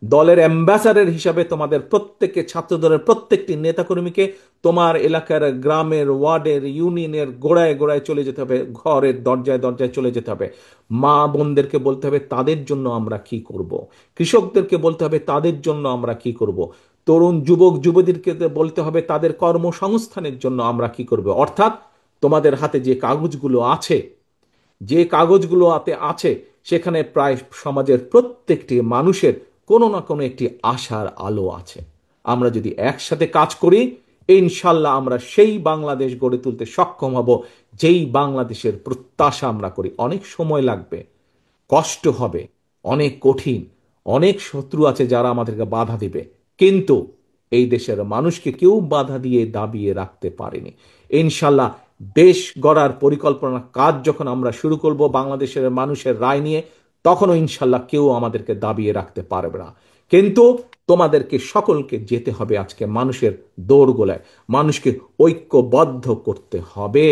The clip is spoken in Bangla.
দলের অ্যাম্বাসাডার হিসাবে তোমাদের প্রত্যেককে, ছাত্র দলের প্রত্যেকটি নেতাকর্মীকে তোমার এলাকার, গ্রামের, ওয়ার্ডের, ইউনিয়নের গোড়ায় গোড়ায় চলে যেতে হবে, ঘরের দরজায় দরজায় চলে যেতে হবে। মা বোনদেরকে বলতে হবে তাদের জন্য আমরা কি করব। কৃষকদেরকে বলতে হবে তাদের জন্য আমরা কি করব। তরুণ যুবক যুবতীদেরকে বলতে হবে তাদের কর্মসংস্থানের জন্য আমরা কি করব। অর্থাৎ তোমাদের হাতে যে কাগজগুলো আছে, যে কাগজগুলো হাতে আছে, সেখানে প্রায় সমাজের প্রত্যেকটি মানুষের কোনো না কোনো একটি আশার আলো আছে। আমরা যদি একসাথে কাজ করি, ইনশাল্লাহ আমরা সেই বাংলাদেশ গড়ে তুলতে সক্ষম হব যেই বাংলাদেশের প্রত্যাশা আমরা করি। অনেক সময় লাগবে, কষ্ট হবে, অনেক কঠিন, অনেক শত্রু আছে যারা আমাদেরকে বাধা দিবে, কিন্তু এই দেশের মানুষকে কেউ বাধা দিয়ে দাবিয়ে রাখতে পারেনি। ইনশাল্লাহ দেশ গড়ার পরিকল্পনা কাজ যখন আমরা শুরু করব বাংলাদেশের মানুষের রায় নিয়ে, তখনও ইনশাল্লাহ কেউ আমাদেরকে দাবিয়ে রাখতে পারবে না। কিন্তু তোমাদেরকে সকলকে যেতে হবে আজকে মানুষের দৌড়গোলায়, মানুষকে ঐক্যবদ্ধ করতে হবে।